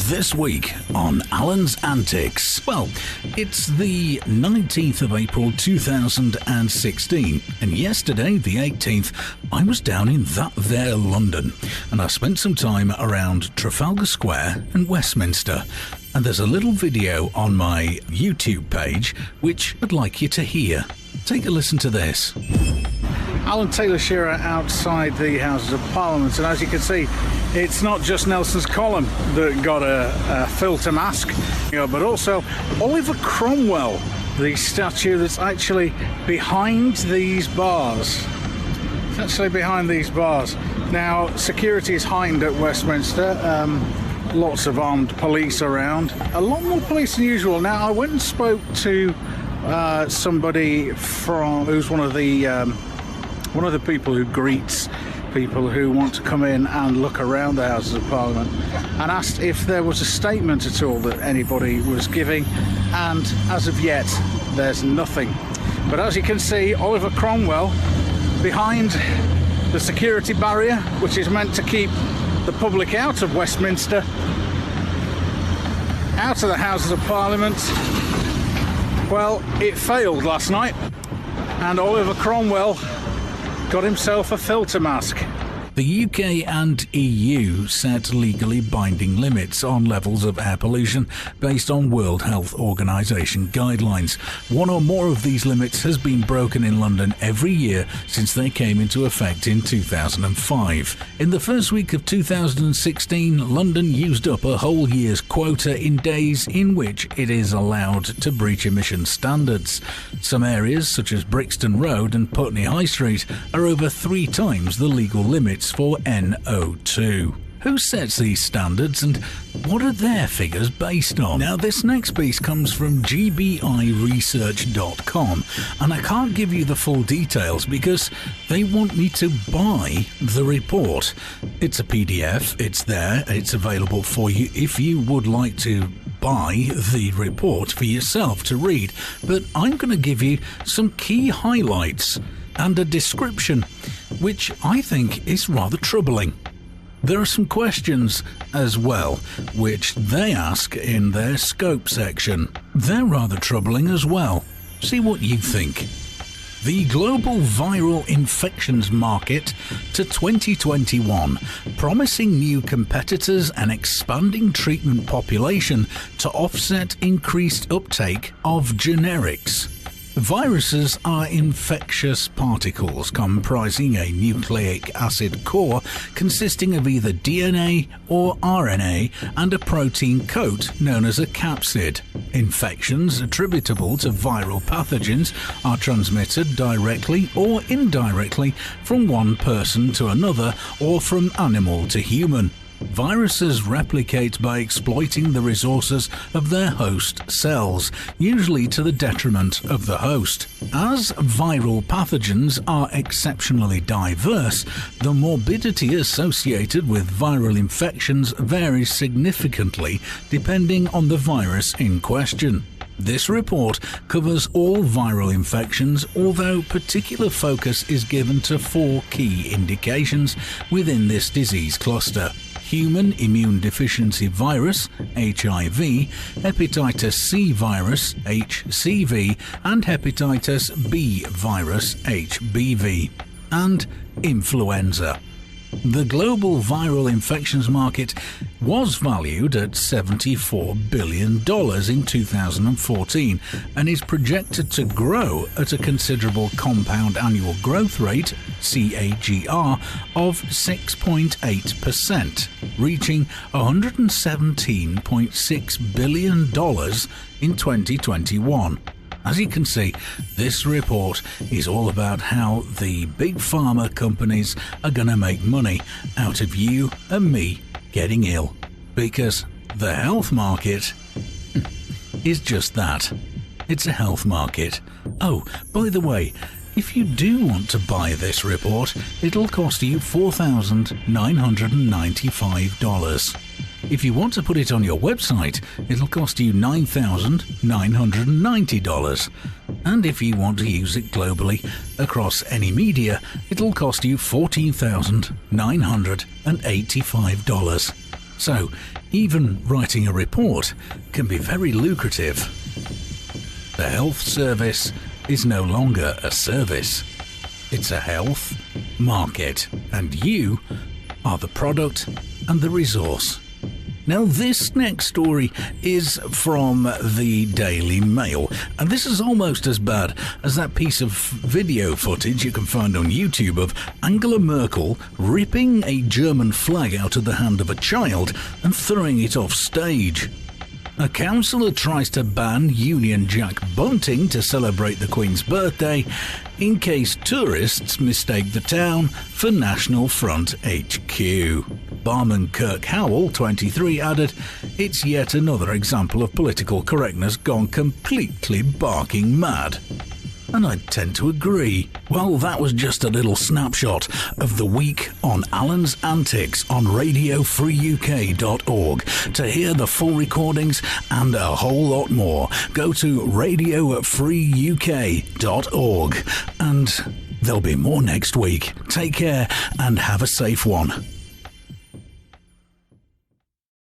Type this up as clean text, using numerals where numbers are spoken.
This week on Alan's Antics. Well, it's the 19th of April 2016, and yesterday, the 18th, I was down in that there London, and I spent some time around Trafalgar Square and Westminster. And there's a little video on my YouTube page which I'd like you to hear. Take a listen to this. Alan Taylor Shearer outside the Houses of Parliament, and as you can see, it's not just Nelson's Column that got a filter mask, but also Oliver Cromwell, the statue that's actually behind these bars. It's actually behind these bars. Now, security is heightened at Westminster. Lots of armed police around. A lot more police than usual. Now, I went and spoke to somebody who's one of the people who greets people who want to come in and look around the Houses of Parliament, and asked if there was a statement at all that anybody was giving, and as of yet there's nothing. But as you can see, Oliver Cromwell behind the security barrier, which is meant to keep the public out of Westminster, out of the Houses of Parliament. Well, it failed last night, and Oliver Cromwell got himself a filter mask. The UK and EU set legally binding limits on levels of air pollution based on World Health Organization guidelines. One or more of these limits has been broken in London every year since they came into effect in 2005. In the first week of 2016, London used up a whole year's quota in days in which it is allowed to breach emission standards. Some areas, such as Brixton Road and Putney High Street, are over 3 times the legal limits for NO2. Who sets these standards, and what are their figures based on? Now, this next piece comes from GBIResearch.com, and I can't give you the full details because they want me to buy the report. It's a PDF, it's there, it's available for you if you would like to buy the report for yourself to read, but I'm going to give you some key highlights and a description which I think is rather troubling. There are some questions as well which they ask in their scope section. They're rather troubling as well. See what you think. The global viral infections market to 2021, promising new competitors and expanding treatment population to offset increased uptake of generics. Viruses are infectious particles comprising a nucleic acid core consisting of either DNA or RNA and a protein coat known as a capsid. Infections attributable to viral pathogens are transmitted directly or indirectly from one person to another or from animal to human. Viruses replicate by exploiting the resources of their host cells, usually to the detriment of the host. As viral pathogens are exceptionally diverse, the morbidity associated with viral infections varies significantly depending on the virus in question. This report covers all viral infections, although particular focus is given to 4 key indications within this disease cluster: human immune deficiency virus, HIV, hepatitis C virus, HCV, and hepatitis B virus, HBV, and influenza. The global viral infections market was valued at $74 billion in 2014 and is projected to grow at a considerable compound annual growth rate, CAGR, of 6.8%, reaching $117.6 billion in 2021. As you can see, this report is all about how the big pharma companies are going to make money out of you and me getting ill. Because the health market is just that. It's a health market. Oh, by the way, if you do want to buy this report, it'll cost you $4,995. If you want to put it on your website, it'll cost you $9,990. And if you want to use it globally across any media, it'll cost you $14,985. So, even writing a report can be very lucrative. The health service is no longer a service. It's a health market, and you are the product and the resource. Now, this next story is from the Daily Mail, and this is almost as bad as that piece of video footage you can find on YouTube of Angela Merkel ripping a German flag out of the hand of a child and throwing it off stage. A councillor tries to ban Union Jack bunting to celebrate the Queen's birthday in case tourists mistake the town for National Front HQ. Barman Kirk Howell, 23, added, "It's yet another example of political correctness gone completely barking mad." And I tend to agree. Well, that was just a little snapshot of the week on Alan's Antics on RadioFreeUK.org. To hear the full recordings and a whole lot more, go to RadioFreeUK.org. And there'll be more next week. Take care and have a safe one.